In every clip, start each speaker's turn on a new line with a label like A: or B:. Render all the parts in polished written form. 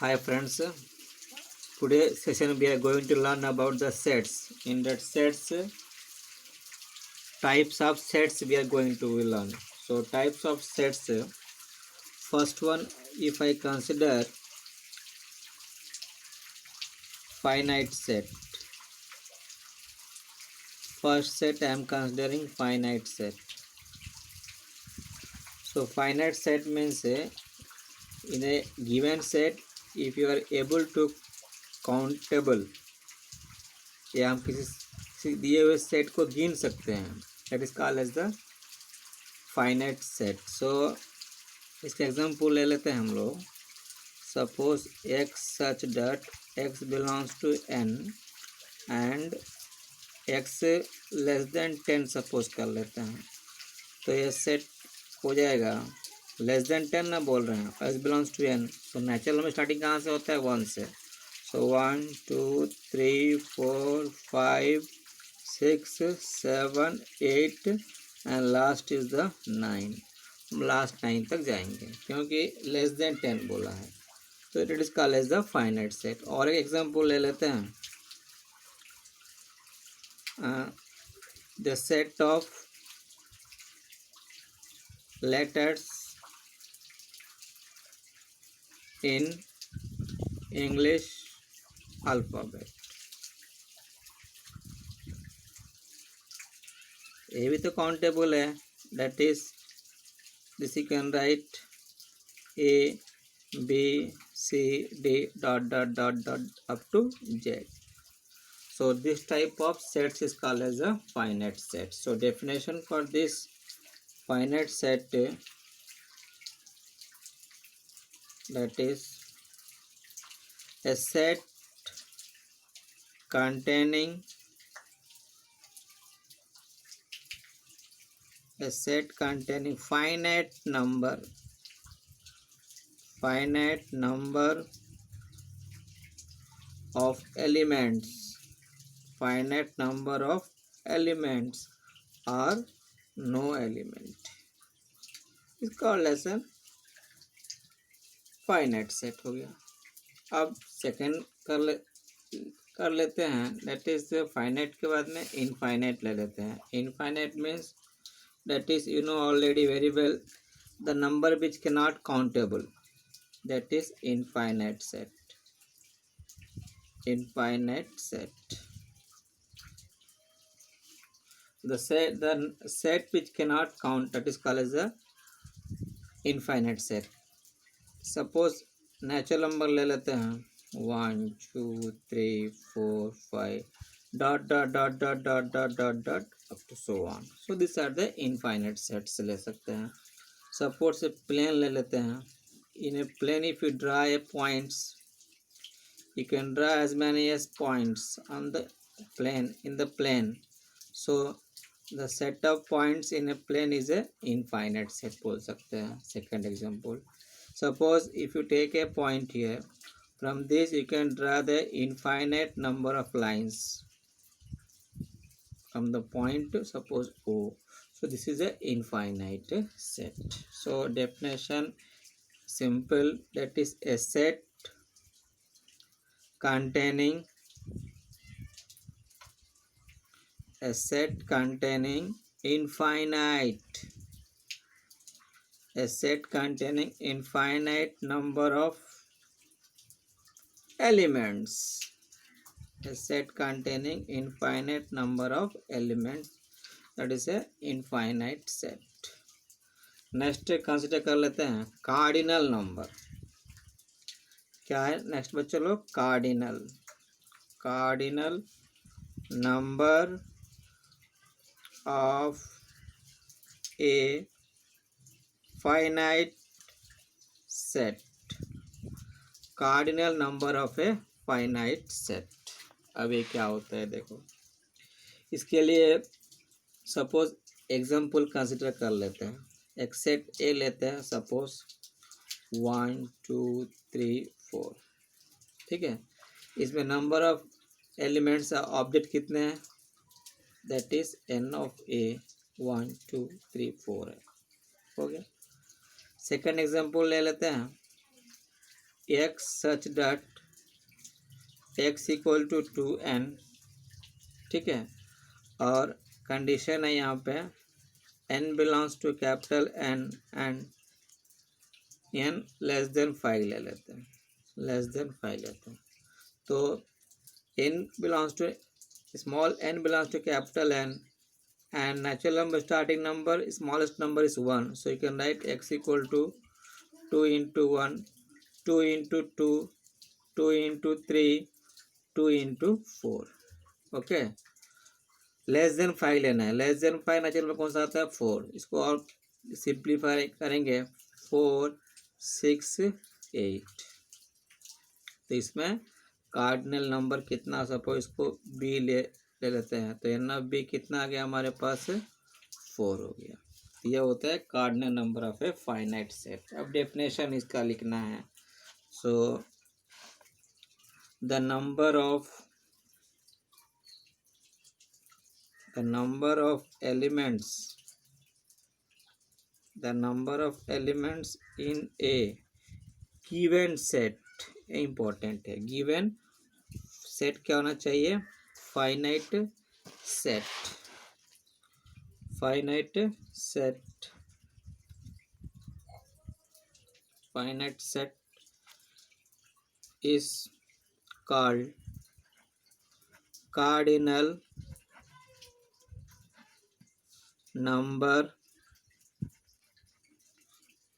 A: Hi friends, today session we are going to learn about the sets. In that sets, types of sets we are going to learn. So types of sets, first one, if I consider finite set. First set I am considering finite set. So finite set means in a given set, if you are able to countable या हम किसी दिए हुए set को गिन सकते हैं, that is called as the finite set. So इसका एग्जांपल ले लेते हैं हम लोग. Suppose x such that X belongs to N and X less than 10 suppose कर लेते हैं, तो ये सेट हो जाएगा. लेस देन 10 ना बोल रहे हैं, एक्स बिलोंग्स टू एन, तो नेचुरल में स्टार्टिंग कहाँ से होता है? 1 से. सो 1 2 3 4 5 6 7 8 एंड लास्ट इज द 9. हम लास्ट 9 तक जाएंगे क्योंकि लेस देन 10 बोला है, तो it is called as the finite set. और एक एग्जांपल ले लेते हैं. The set of letters in English alphabet. ये भी तो काउंटेबल है. That is this you can write A B C D dot dot dot dot up to Z. So this type of sets is called as a finite set. So definition for this finite set, that is a set containing finite number of elements, finite number of elements or no element is called as a finite set. हो गया. अब second कर लेते हैं. That is finite के बाद में infinite ले लेते हैं. Infinite means that is you know already very well the number which के not countable, that is infinite set. Infinite set, the set which cannot count, that is called as a infinite set. Suppose natural number ले लेते हैं 1 2 3 4 5 dot dot dot dot dot dot dot dot up to so on. So these are the infinite sets ले सकते हैं. Suppose a plane ले लेते हैं. In a plane, if you draw a points, you can draw as many as points on the plane, in the plane. So the set of points in a plane is a infinite set बोल सकते हैं. Second example, suppose if you take a point here, from this you can draw the infinite number of lines from the point to suppose O. So this is a infinite set. So definition simple, that is a set containing infinite number of elements. A set containing infinite number of elements, that is a infinite set. Next consider कर लेते हैं cardinal number. क्या है next बच्चे लोग? Cardinal number of a finite set. Cardinal number of a finite set. अब ये क्या होता है देखो. इसके लिए सपोज एग्जांपल कंसिडर कर लेते हैं. एक सेट ए लेते हैं, सपोज 1 2 3 4. ठीक है. इसमें नंबर ऑफ एलिमेंट्स ऑब्जेक्ट कितने हैं? दैट इज एन ऑफ ए 1 2 3 4 है. हो गया. सेकंड एग्जांपल ले लेते हैं. x such that x equal to 2n, ठीक है। और कंडीशन है यहाँ पे n belongs to capital N and n less than 5 ले लेते हैं, लेस देन 5 लेते हैं। तो n belongs to small n belongs to capital N and natural number starting number smallest number is 1, so you can write x equal to 2 into 1, 2 into 2, 2 into 3, 2 into 4। Okay, less than 5 लेना है। Less than 5 natural number कौन सा आता है? 4। इसको और simplify करेंगे 4 6 8। तो इसमें कार्डिनल नंबर कितना, सपोज इसको b ले लेते हैं, तो एन ऑफ बी कितना आ गया हमारे पास? 4 हो गया। यह होता है cardinal number of a finite set. अब डेफिनेशन इसका लिखना है। So the number of elements in A given set, important है। गिवन सेट क्या होना चाहिए? Finite set. Finite set is called cardinal number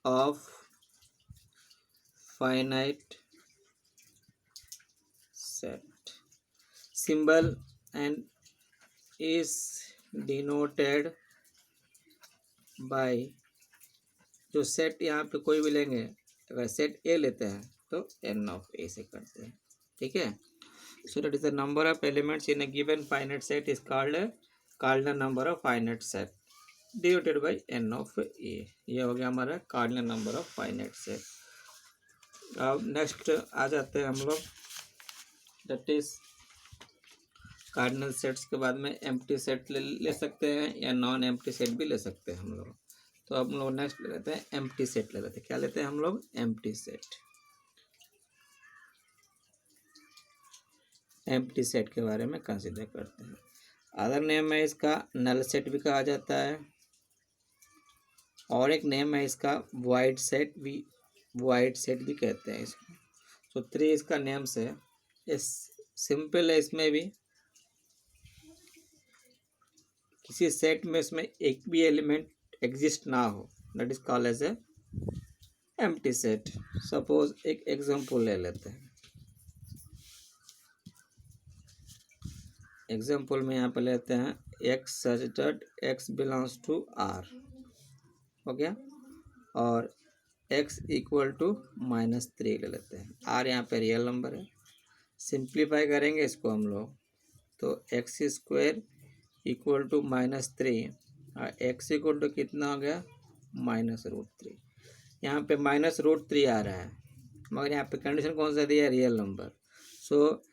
A: of finite set. Symbol and is denoted by, जो set यहाँ पे कोई भी लेंगे, अगर सेट ए लेते हैं तो एन ऑफ ए से करते हैं, ठीक है। So that is the number of elements in a given finite set is called cardinal number of finite set denoted by N of A. ये हो गया हमारा cardinal number of finite set. अब नेक्स्ट आ जाते हैं हम लोग, दैट इज कार्डिनल सेट्स के बाद में एम्प्टी सेट ले सकते हैं या नॉन एम्प्टी सेट भी ले सकते हैं हम लोग। तो अब हम लोग नेक्स्ट ले लेते हैं एम्प्टी सेट ले लेते हैं। क्या लेते हैं हम लोग? Empty set. एम्प्टी सेट के बारे में कंसीडर करते हैं। अदर नेम है इसका नल सेट भी कहा जाता है, और एक नेम है इसका वाइड सेट भी कहते हैं इसको। तो 3 इसका नेम्स है। इस सिंपल है, इसमें भी किसी सेट में इसमें एक भी एलिमेंट एग्जिस्ट ना हो, that is called as a empty set. Suppose एक एग्जांपल ले लेते हैं। एग्जांपल में यहाँ पे लेते हैं x such that x belongs to R, हो गया, और एक्स इक्वल टू -3 ले लेते हैं। आर यहाँ पे रियल नंबर है। सिंप्लीफाई करेंगे इसको हम लोग, तो एक्स स्क्वायर इक्वल टू -3 और एक्स इक्वल टू कितना हो गया? -√3। यहाँ पे -√3 आ रहा है, मगर यहाँ पे कंडीशन कौन सा दिया है? Real number. So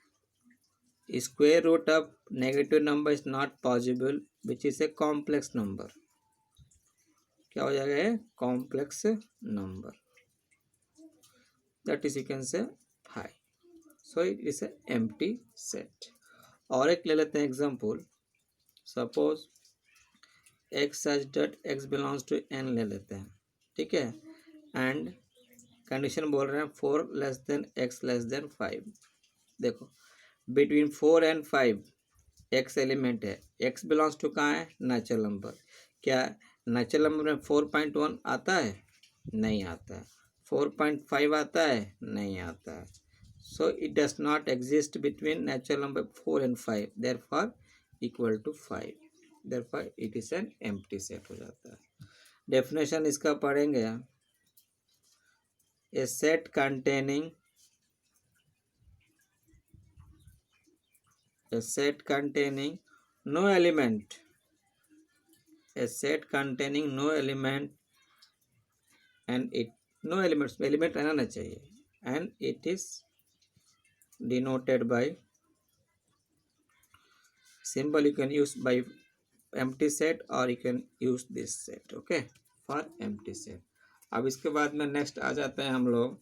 A: square root of negative number is not possible which is a complex number. क्या हो जाएगा? ये complex number, that is you can say 5। So it is a empty set. और एक ले लेते हैं example. Suppose x such that x belongs to N ले लेते हैं, ठीक है, एंड कंडीशन बोल रहे हैं 4 less than x less than 5। देखो बिटवीन 4 एंड 5 एक्स एलिमेंट है। एक्स बिलोंग्स टू कहाँ है? Natural number. क्या नेचुरल नंबर में 4.1 आता है? नहीं आता है। 4.5 आता है? नहीं आता है। So it does not exist between natural number 4 and 5, therefore equal to 5, therefore it is an empty set हो जाता है। डेफिनेशन इसका पढ़ेंगे, a set containing no element, a set containing no element and it no elements, element रहना ना चाहिए, and it is denoted by symbol you can use by empty set or you can use this set, okay, for empty set। अब इसके बाद में next आ जाते हैं हम लोग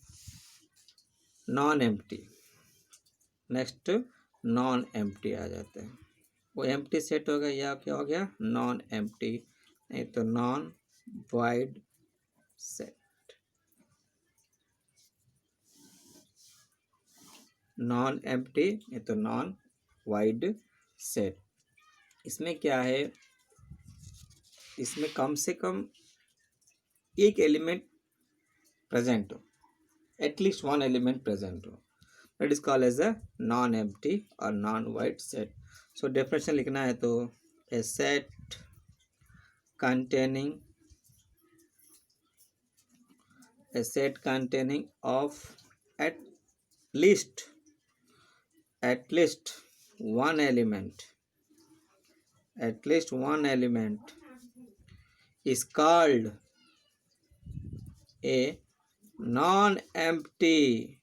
A: non empty, next non empty आ जाते हैं। वो एम्प्टी सेट हो गया या क्या हो गया, नॉन एम्प्टी, नहीं तो non void set. Non empty नहीं तो नॉन वाइड सेट। इसमें क्या है, इसमें कम से कम एक एलिमेंट प्रेजेंट हो, एटलीस्ट वन एलिमेंट प्रेजेंट हो, that is called as a non empty और non void set. So definition लिखना है तो a set containing of at least one element is called a non-empty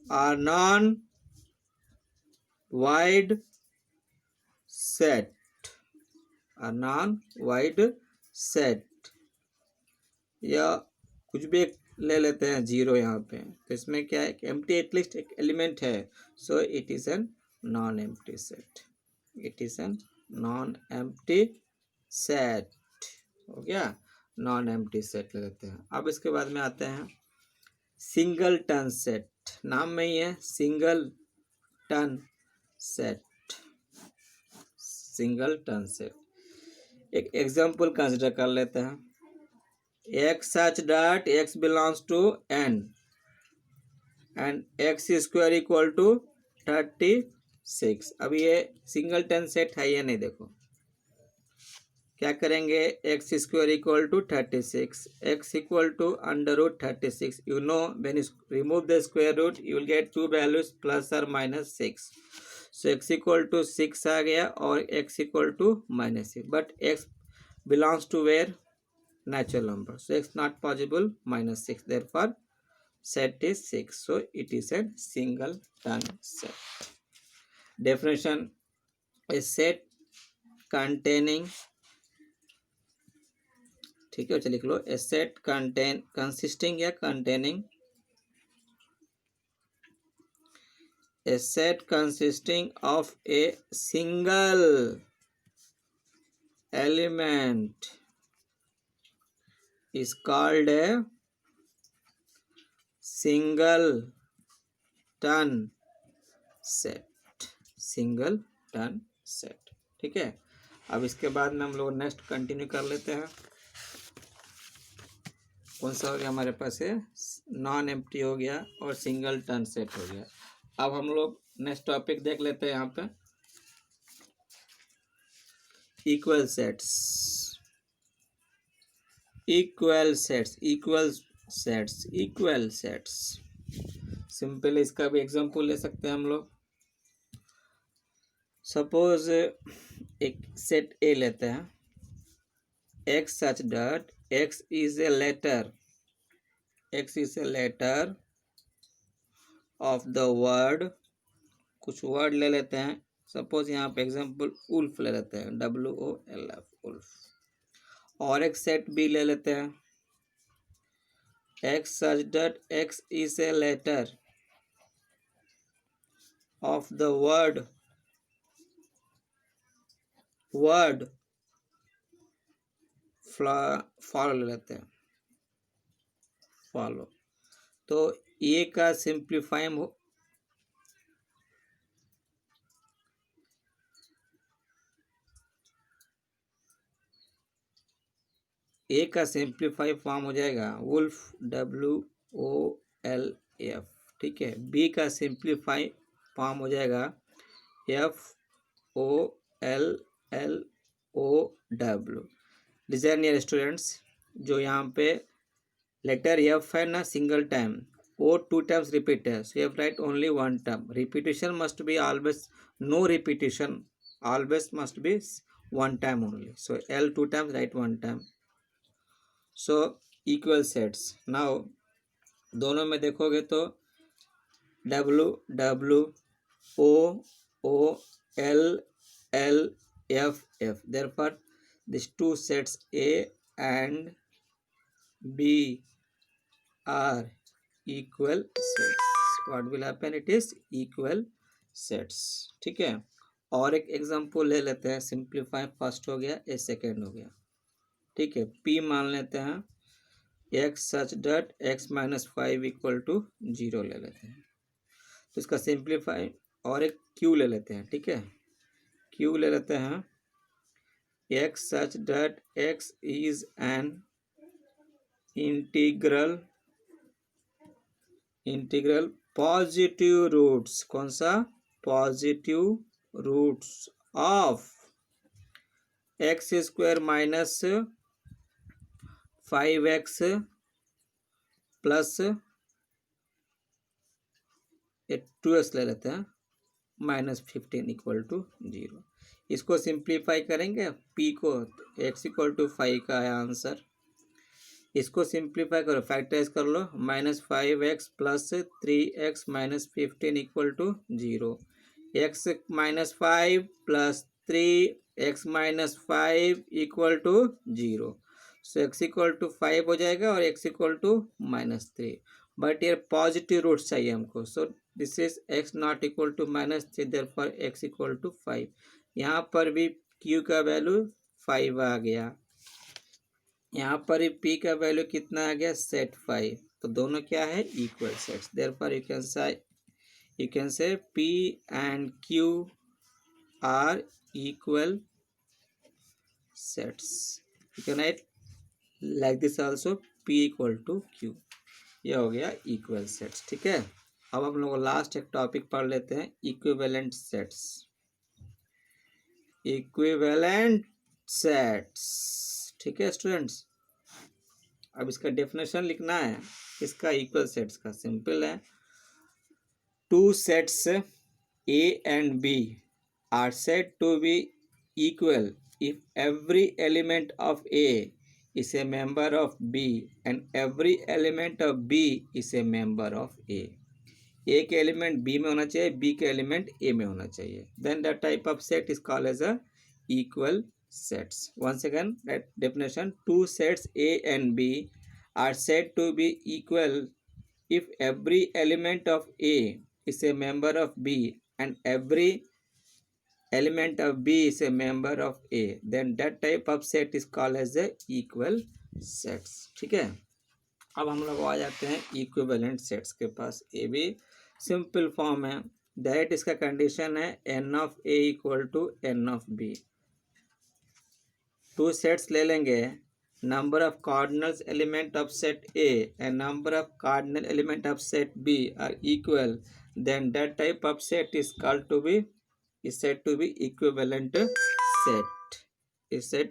A: or non-wide set, या कुछ भी एक ले लेते हैं जीरो यहाँ पे, तो इसमें क्या है, एम्प्टी एटलीस्ट एक एलिमेंट है, so it is N non empty set, हो गया, नॉन एम्प्टी सेट ले लेते हैं। अब इसके बाद में आते हैं सिंगल टन सेट, नाम में ही है सिंगल टन सेट। एक एग्जांपल कंसिडर कर लेते हैं, x such that x belongs to n and x square equal to 36। अब ये सिंगल टन सेट है या नहीं, देखो क्या करेंगे, x square equal to 36, x equal to under root 36, you know when you remove the square root you will get two values plus or minus 6, so x equal to 6 आ गया और x equal to minus 6, but x belongs to where, natural number, so x not possible, minus 6, therefore set is 6, so it is a single ton set। Definition, a set containing, ठीक है, चलिए लिख लो, a set consisting या containing, a set consisting of a single element is called a single ton set, ठीक है। अब इसके बाद में हम लोग नेक्स्ट कंटिन्यू कर लेते हैं, कौन सा हो गया हमारे पास है, नॉन एम्प्टी हो गया और सिंगल टन सेट हो गया। अब हम लोग नेक्स्ट टॉपिक देख लेते हैं, यहाँ पे इक्वल सेट्स। सिंपल इसका भी एग्जांपल ले सकते हैं हम लोग। सपोज एक सेट ए लेते हैं, x such that x is a letter of the word, कुछ वर्ड ले लेते हैं, सपोज यहाँ पे एग्जांपल उल्फ ले लेते हैं, WOLF उल्फ, और एक सेट बी ले लेते हैं, x such that x is a letter of the word follow ले लेते हैं, फॉलो, तो ए का सिंप्लीफाई फॉर्म हो जाएगा वुल्फ, WOLF, ठीक है। बी का सिंप्लीफाई फॉर्म हो जाएगा FOLLOW। डिजाइन स्टूडेंट्स, जो यहाँ पे लेटर एफ है ना, सिंगल टाइम, वो 2 टाइम्स रिपीट है, so F write only 1 time, repetition must be always, no repetition, always must be 1 time only, so L 2 times, write 1 time. So equal sets, now दोनों में देखोगे तो WOOLLF, therefore these two sets A and B are equal sets, what will happen, it is equal sets. ठीक है, और एक example ले लेते हैं, सिंप्लीफाई, फर्स्ट हो गया, ए सेकेंड हो गया। ठीक है, पी मान लेते हैं x such that x minus 5 equal to 0 ले लेते हैं, तो इसका सिंप्लीफाई, और एक क्यू ले लेते हैं। ठीक है, क्यू ले लेते हैं x such that x is an integral positive roots, कौन सा, positive roots of x square minus 5x plus 2x ले लेते हैं माइनस 15 इक्वल टू 0। इसको सिंप्लीफाई करेंगे p को, x इक्वल टू 5 का है आंसर। इसको सिंप्लीफाई करो, फैक्टराइज कर लो, minus 5x plus 3x minus 15 equal to 0। x minus 5 plus 3x minus 5 equal to 0। So x equal to 5 हो जाएगा और x equal to minus 3, but ये पॉजिटिव रूट्स चाहिए हमको। So this is x not equal to minus 3, therefore x equal to 5। यहाँ पर भी q का वैल्यू 5 आ गया, यहाँ पर p का वैल्यू कितना आ गया, सेट 5, तो दोनों क्या है, equal sets. Therefore you can say p and q are equal sets। you can write like this also, p equal to q, ये हो गया इक्वल सेट्स। ठीक है, अब हम लोग लास्ट एक टॉपिक पढ़ लेते हैं, इक्विवेलेंट सेट्स। इक्विवेलेंट सेट्स, ठीक है स्टूडेंट्स, अब इसका डेफिनेशन लिखना है इसका इक्वल सेट्स का। सिंपल है, two sets A and B are said to be equal if every element of A is a member of B and every element of B is a member of A। A के element B में होना चाहिए, B के element A में होना चाहिए, then the type of set is called as a equal sets। Once again that definition, two sets A and B are said to be equal if every element of A is a member of B and every element of B is a member of A, then that type of set is called as a equal sets। ठीक है, अब हम लोग आ जाते हैं equivalent sets के पास। ये भी सिंपल फॉर्म है, डायरेक्ट इसका कंडीशन है n of A equal to n of B। Two sets ले लेंगे, number of cardinals element of set A and number of cardinal element of set B are equal, then that type of set is called to be, is said to be equivalent set, is said